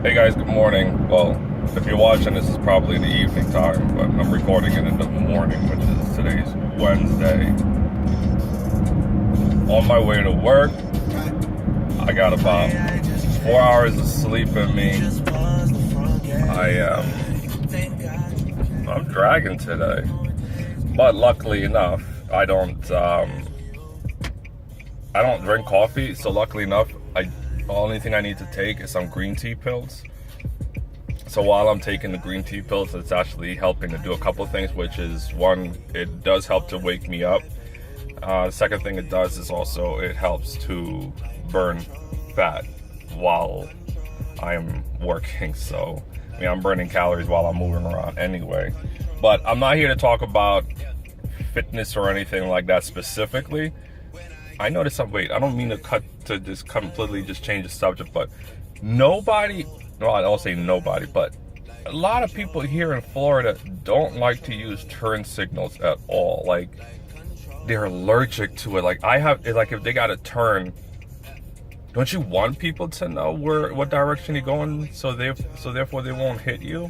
Hey guys, good morning. Well, if you're watching, this is probably the evening time, but I'm recording it in the morning, which is today's Wednesday. On my way to work, I got about 4 hours of sleep in me. I'm dragging today, but luckily enough, I don't drink coffee, so luckily enough, the only thing I need to take is some green tea pills. So while I'm taking the green tea pills, it's actually helping to do a couple of things, which is one, it does help to wake me up. The second thing it does is also it helps to burn fat while I'm working. So, I mean, I'm burning calories while I'm moving around anyway. But I'm not here to talk about fitness or anything like that specifically. I noticed I don't mean to just completely just change the subject, but I don't say nobody, but a lot of people here in Florida don't like to use turn signals at all. Like, they're allergic to it. Like, if they got to turn, don't you want people to know what direction you're going, so therefore they won't hit you?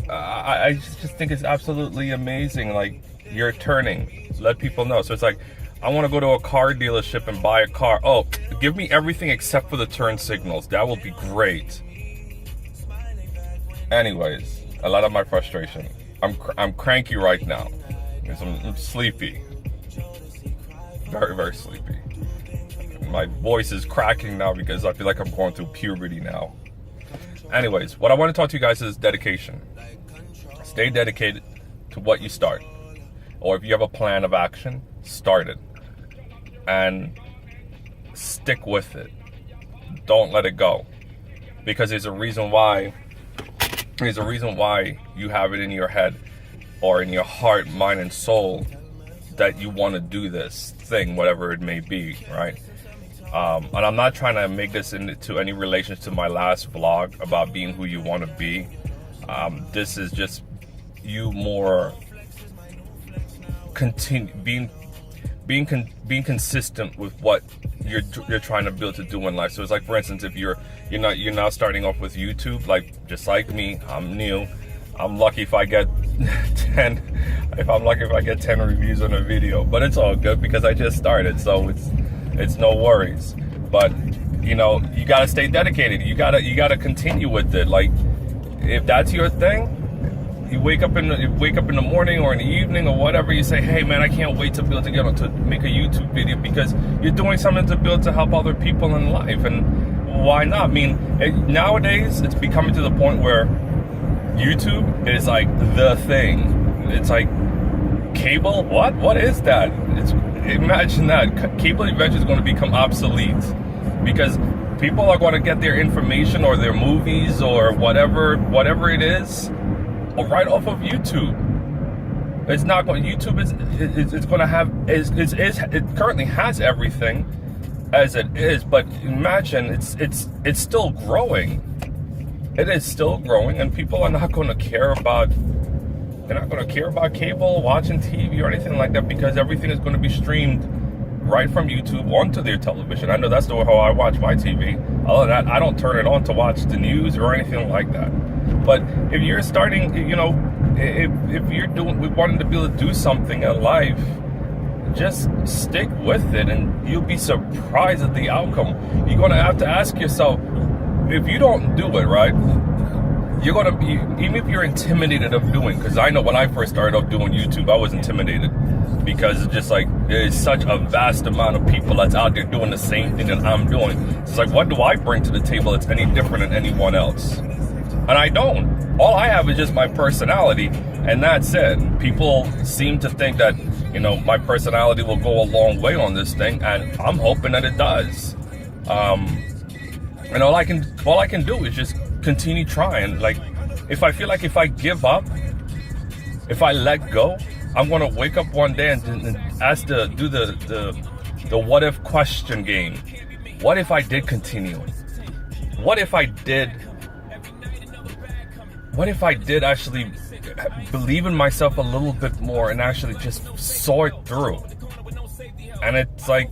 I just think it's absolutely amazing. Like, you're turning, let people know. So it's like, I want to go to a car dealership and buy a car. Oh, give me everything except for the turn signals. That will be great. Anyways, a lot of my frustration. I'm cranky right now because I'm sleepy. Very, very sleepy. My voice is cracking now because I feel like I'm going through puberty now. Anyways, what I want to talk to you guys is dedication. Stay dedicated to what you start. Or if you have a plan of action, start it. And stick with it. Don't let it go. Because there's a reason why you have it in your head or in your heart, mind, and soul that you want to do this thing, whatever it may be, right? And I'm not trying to make this into any relation to my last vlog about being who you want to be. This is just you more being consistent with what you're trying to build to do in life. So it's like, for instance, if you're now starting off with YouTube, like just like me, I'm new. I'm lucky if I get 10 reviews on a video, but it's all good because I just started, so it's no worries. But you gotta stay dedicated. You gotta continue with it. Like, if that's your thing, you wake up in the morning or in the evening or whatever, you say, hey man, I can't wait to make a YouTube video, because you're doing something to help other people in life. And why not? I mean, nowadays it's becoming to the point where YouTube is like the thing. It's like, cable? What is that? Imagine that. Cable eventually is going to become obsolete because people are going to get their information or their movies or whatever it is right off of YouTube. It's not going. YouTube it's going to have it currently has everything as it is, but imagine it's still growing. It is still growing, and people are not going to care about. They're not going to care about cable, watching TV, or anything like that, because everything is going to be streamed right from YouTube onto their television. I know that's how I watch my TV. Other than that, I don't turn it on to watch the news or anything like that. But if you're starting, if you're wanting to be able to do something in life, just stick with it, and you'll be surprised at the outcome. You're going to have to ask yourself, if you don't do it, right, you're going to be, even if you're intimidated of doing, because I know when I first started off doing YouTube, I was intimidated, because it's just like, there's such a vast amount of people that's out there doing the same thing that I'm doing. It's like, what do I bring to the table that's any different than anyone else? And I don't. All I have is just my personality, and that's it. People seem to think that, my personality will go a long way on this thing, and I'm hoping that it does. And all I can do is just continue trying. Like, if I feel like if I give up, if I let go, I'm gonna wake up one day and do the what if question game. What if I did continue? What if I did actually believe in myself a little bit more and actually just saw it through? And it's like,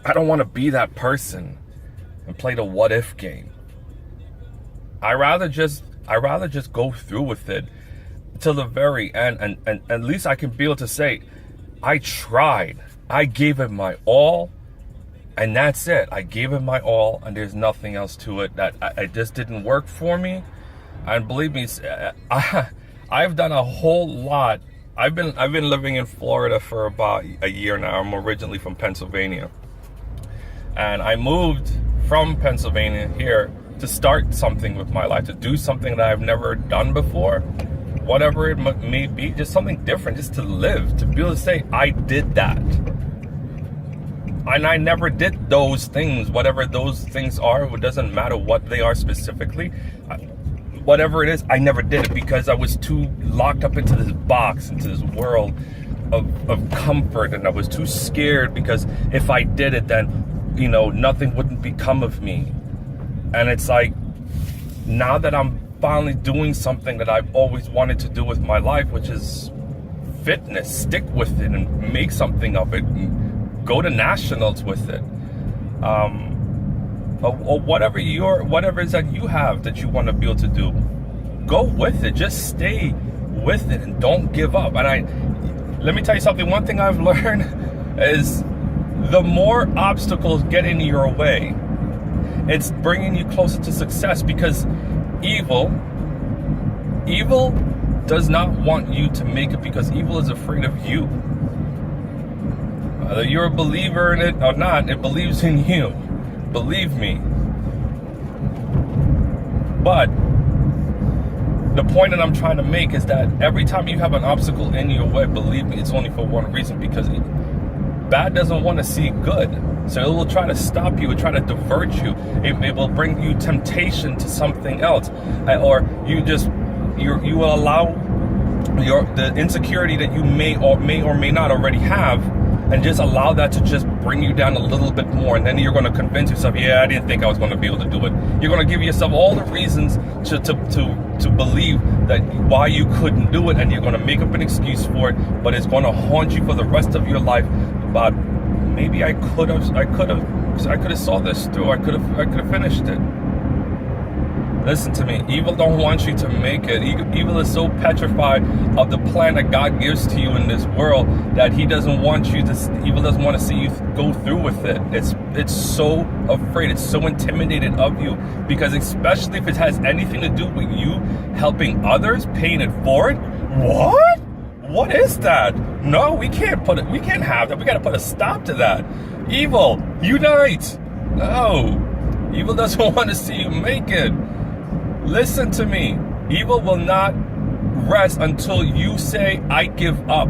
I don't want to be that person and play the what if game. I rather just go through with it till the very end, and at least I can be able to say, I tried. I gave it my all, and that's it. I gave it my all, and there's nothing else to it. That it just didn't work for me. And believe me, I've done a whole lot. I've been living in Florida for about a year now. I'm originally from Pennsylvania, and I moved from Pennsylvania here to start something with my life, to do something that I've never done before, whatever it may be, just something different, just to live, to be able to say, I did that. And I never did those things, whatever those things are. It doesn't matter what they are specifically. Whatever it is, I never did it because I was too locked up into this box, into this world of comfort, and I was too scared because if I did it, then, nothing wouldn't become of me. And it's like, now that I'm finally doing something that I've always wanted to do with my life, which is fitness, stick with it and make something of it, and go to nationals with it. Or whatever it is that you have that you want to be able to do, go with it. Just stay with it and don't give up. And let me tell you something. One thing I've learned is the more obstacles get in your way, it's bringing you closer to success, because evil does not want you to make it, because evil is afraid of you. Whether you're a believer in it or not, it believes in you. Believe me. But the point that I'm trying to make is that every time you have an obstacle in your way, believe me, it's only for one reason, because bad doesn't want to see good. So it will try to stop you, it will try to divert you. It will bring you temptation to something else. Or you will allow the insecurity that you may or may not already have, and just allow that to just bring you down a little bit more. And then you're going to convince yourself, yeah, I didn't think I was going to be able to do it. You're going to give yourself all the reasons to believe that why you couldn't do it, and you're going to make up an excuse for it, but it's going to haunt you for the rest of your life about, maybe I could have saw this through. I could have finished it. Listen to me. Evil don't want you to make it. Evil is so petrified of the plan that God gives to you in this world that evil doesn't want to see you go through with it. It's so afraid. It's so intimidated of you, because especially if it has anything to do with you helping others, paying it forward. What? What is that? No, we can't have that. We got to put a stop to that. Evil, unite. No, evil doesn't want to see you make it. Listen to me. Evil will not rest until you say, I give up.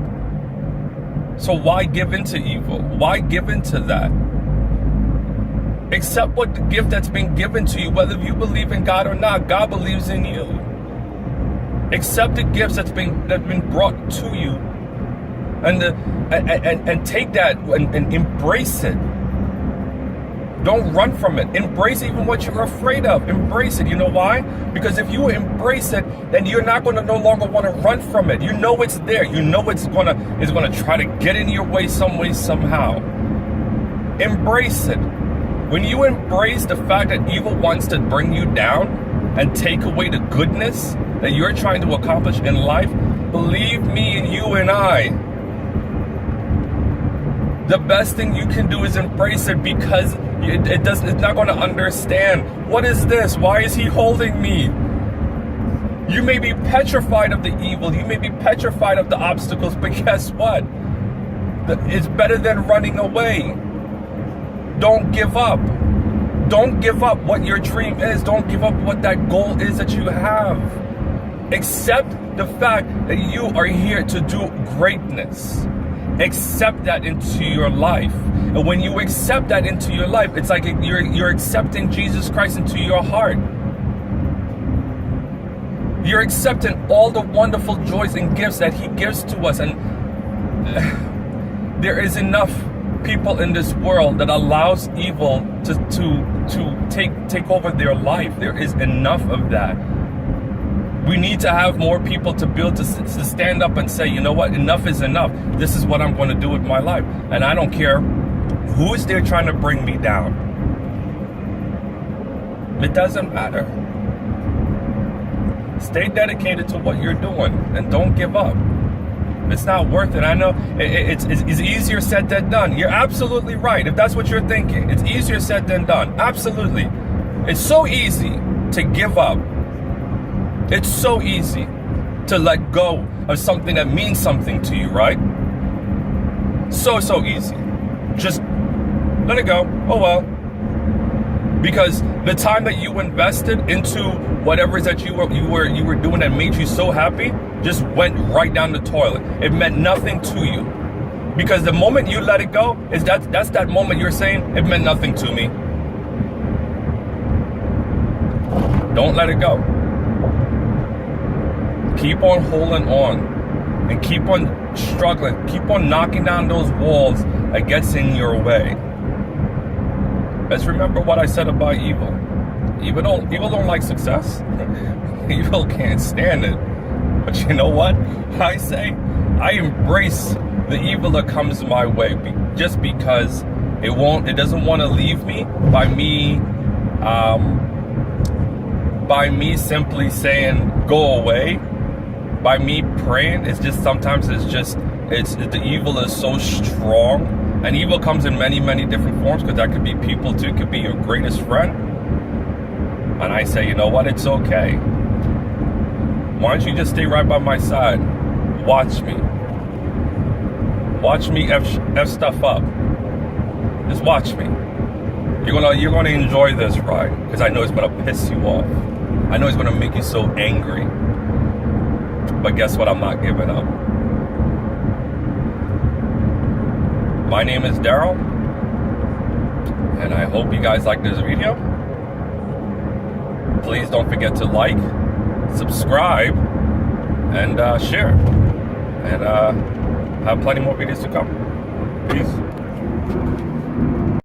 So why give into evil? Why give into that? Accept what the gift that's been given to you, whether you believe in God or not. God believes in you. Accept the gifts that's been brought to you, and take that and embrace it. Don't run from it. Embrace even what you're afraid of. Embrace it. You know why? Because if you embrace it, then you're not going to no longer want to run from it. You know it's there. You know it's gonna try to get in your way some way, somehow. Embrace it. When you embrace the fact that evil wants to bring you down and take away the goodness that you're trying to accomplish in life, believe me, and you and I, the best thing you can do is embrace it, because it's not going to understand. What is this? Why is he holding me? You may be petrified of the evil. You may be petrified of the obstacles, but guess what? It's better than running away. Don't give up. Don't give up what your dream is. Don't give up what that goal is that you have. Accept the fact that you are here to do greatness. Accept that into your life. And when you accept that into your life, it's like you're accepting Jesus Christ into your heart. You're accepting all the wonderful joys and gifts that he gives to us. And there is enough people in this world that allows evil to take over their life. There is enough of that. We need to have more people to build to stand up and say, you know what, enough is enough. This is what I'm going to do with my life. And I don't care who is there trying to bring me down. It doesn't matter. Stay dedicated to what you're doing and don't give up. It's not worth it. I know it's easier said than done. You're absolutely right. If that's what you're thinking, it's easier said than done. Absolutely. It's so easy to give up. It's so easy to let go of something that means something to you, right? So easy. Just let it go. Oh well. Because the time that you invested into whatever it is that you were doing that made you so happy just went right down the toilet. It meant nothing to you. Because the moment you let it go, that's that moment you're saying, it meant nothing to me. Don't let it go. Keep on holding on and keep on struggling. Keep on knocking down those walls that gets in your way. Let's remember what I said about evil. Evil don't like success. Evil can't stand it. But you know what? I say I embrace the evil that comes my way just because it doesn't want to leave me by me simply saying go away, by me praying. It's just sometimes the evil is so strong, and evil comes in many different forms, because that could be people too, it could be your greatest friend. And I say, you know what, it's okay. Why don't you just stay right by my side? Watch me F stuff up. Just watch me. You're gonna enjoy this ride, because I know it's gonna piss you off. I know it's gonna make you so angry. But guess what? I'm not giving up. My name is Daryl, and I hope you guys like this video. Please don't forget to like, subscribe, and share. And have plenty more videos to come. Peace.